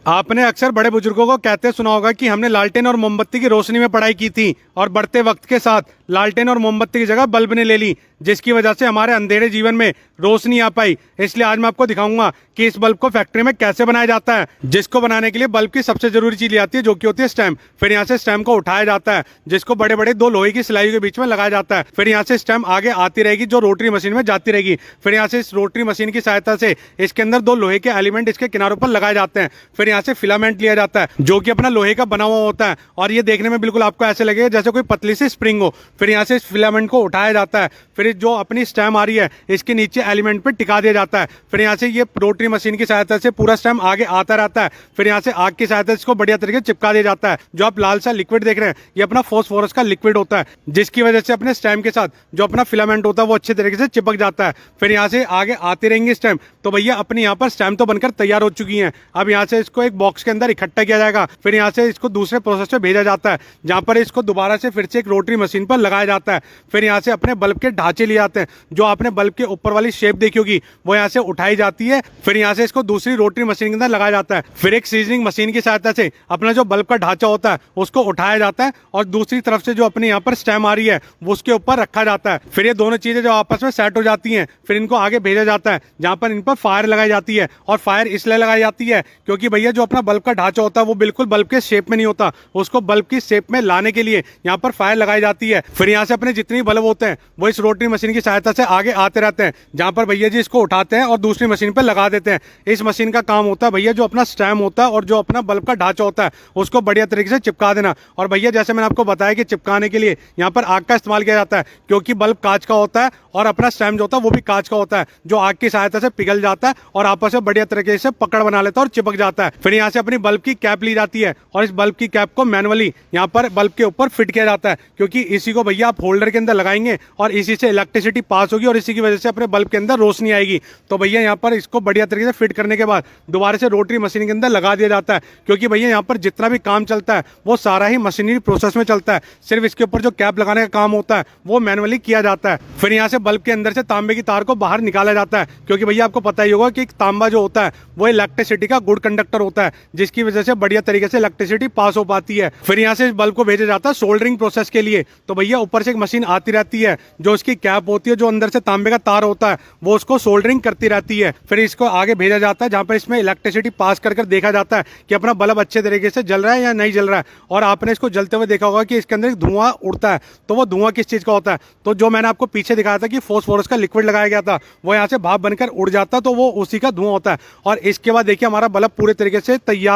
आपने अक्सर बड़े बुजुर्गों को कहते सुना होगा कि हमने लालटेन और मोमबत्ती की रोशनी में पढ़ाई की थी और बढ़ते वक्त के साथ लालटेन और मोमबत्ती की जगह बल्ब ने ले ली, जिसकी वजह से हमारे अंधेरे जीवन में रोशनी आ पाई। इसलिए आज मैं आपको दिखाऊंगा कि इस बल्ब को फैक्ट्री में कैसे बनाया जाता है, जिसको बनाने के लिए बल्ब की सबसे जरूरी चीज आती है जो कि होती है स्टैम्प। फिर यहाँ से स्टैम्प को उठाया जाता है, जिसको बड़े बड़े दो लोहे की सिलाइयों के बीच में लगाया जाता है। फिर यहाँ से स्टैम्प आगे आती रहेगी जो रोटरी मशीन में जाती रहेगी। फिर यहाँ से इस रोटरी मशीन की सहायता से इसके अंदर दो लोहे के एलिमेंट इसके किनारों पर लगाए जाते हैं। फिर यहाँ से फिलामेंट लिया जाता है जो कि अपना लोहे का बना हुआ होता है और ये देखने में बिल्कुल आपको ऐसे लगेगा जैसे कोई पतली सी स्प्रिंग हो। फिर यहाँ से इस फिलामेंट को उठाया जाता है, फिर जो अपनी स्टैम्प आ रही है इसके नीचे एलिमेंट पे टिका दिया जाता है। फिर यहाँ से ये रोटरी मशीन की सहायता से पूरा स्टैम्प आगे आता रहता है। फिर यहाँ से आग की सहायता से इसको बढ़िया तरीके से चिपका दिया जाता है। जो आप लाल सा लिक्विड देख रहे हैं ये अपना फॉस्फोरस का लिक्विड होता है, जिसकी वजह से अपने स्टैम्प के साथ जो अपना फिलामेंट होता है वो अच्छे तरीके से चिपक जाता है। फिर यहाँ से आगे आती रहेंगी स्टैम्प। तो भैया अपनी यहाँ पर स्टैम्प तो बनकर तैयार हो चुकी है। अब यहाँ से इसको एक बॉक्स के अंदर इकट्ठा किया जाएगा। फिर यहाँ से इसको दूसरे प्रोसेस पे भेजा जाता है जहाँ पर इसको दोबारा से फिर से एक रोटरी मशीन पर लगाया जाता है। फिर यहाँ से अपने बल्ब के ढांचे लिए जाते हैं। जो आपने बल्ब के ऊपर वाली शेप देखी होगी वो यहाँ से उठाई जाती है। फिर यहाँ से इसको दूसरी रोटरी मशीन के अंदर लगाया जाता है। फिर एक सीजनिंग मशीन की सहायता से अपना जो बल्ब का ढांचा होता है उसको उठाया जाता है और दूसरी तरफ से जो अपने यहाँ पर स्टैम्प आ रही है वो उसके ऊपर रखा जाता है। फिर ये दोनों चीजें जो आपस में सेट हो जाती हैं फिर इनको आगे भेजा जाता है जहाँ पर इन पर फायर लगाई जाती है। और फायर इसलिए लगाई जाती है क्योंकि भैया जो अपना बल्ब का ढांचा होता है वो बिल्कुल बल्ब के शेप में नहीं होता, उसको बल्ब की शेप में लाने के लिए यहाँ पर फायर लगाई जाती है। फिर यहाँ से अपने जितनी बल्ब होते हैं वो इस रोटरी मशीन की सहायता से आगे आते रहते हैं जहाँ पर भैया जी इसको उठाते हैं और दूसरी मशीन पर लगा देते हैं। इस मशीन का काम होता है भैया जो अपना स्टैम्प होता है और जो अपना बल्ब का ढांचा होता है उसको बढ़िया तरीके से चिपका देना। और भैया जैसे मैंने आपको बताया कि चिपकाने के लिए यहाँ पर आग का इस्तेमाल किया जाता है क्योंकि बल्ब कांच का होता है और अपना स्टैम्प जो होता है वो भी कांच का होता है जो आग की सहायता से पिघल जाता है और आपस में बढ़िया तरीके से पकड़ बना लेता है और चिपक जाता है। फिर यहाँ से अपनी बल्ब की कैप ली जाती है और इस बल्ब की कैप को मैनुअली यहाँ पर बल्ब के ऊपर फिट किया जाता है क्योंकि इसी को भैया आप होल्डर के अंदर लगाएंगे और इसी से इलेक्ट्रिसिटी पास होगी और इसी की वजह से अपने बल्ब के अंदर रोशनी आएगी। तो भैया यहाँ पर इसको बढ़िया तरीके से फिट करने के बाद दोबारा से रोटरी मशीन के अंदर लगा दिया जाता है क्योंकि भैया यहाँ पर जितना भी काम चलता है वो सारा ही मशीनरी प्रोसेस में चलता है। सिर्फ इसके ऊपर जो कैप लगाने का काम होता है वो मैनुअली किया जाता है। फिर यहाँ से बल्ब के अंदर से तांबे की तार को बाहर निकाला जाता है क्योंकि भैया आपको पता ही होगा कि तांबा जो होता है वो इलेक्ट्रिसिटी का गुड कंडक्टर होता है जिसकी वजह से बढ़िया तरीके से इलेक्ट्रिसिटी पास हो पाती है। फिर यहाँ से इस बल्ब को भेजा जाता है सोल्डरिंग प्रोसेस के लिए। तो भैया ऊपर से एक मशीन आती रहती है जो इसकी कैप होती है, जो अंदर से तांबे का तार होता है वो उसको सोल्डरिंग करती रहती है। फिर इसको आगे भेजा जाता है जहाँ पर इसमें इलेक्ट्रिसिटी पास कर देखा जाता है कि अपना बल्ब अच्छे तरीके से जल रहा है या नहीं जल रहा है। और आपने इसको जलते हुए देखा होगा कि इसके अंदर धुआं उड़ता है। तो वो धुआं किस चीज़ का होता है? तो जो मैंने आपको पीछे दिखाया था कि फॉस्फोरस का लिक्विड लगाया गया था वो यहाँ से भाप बनकर उड़ जाता है तो वो उसी का धुआं होता है। और इसके बाद देखिए हमारा बल्ब पूरे तरीके से तैयार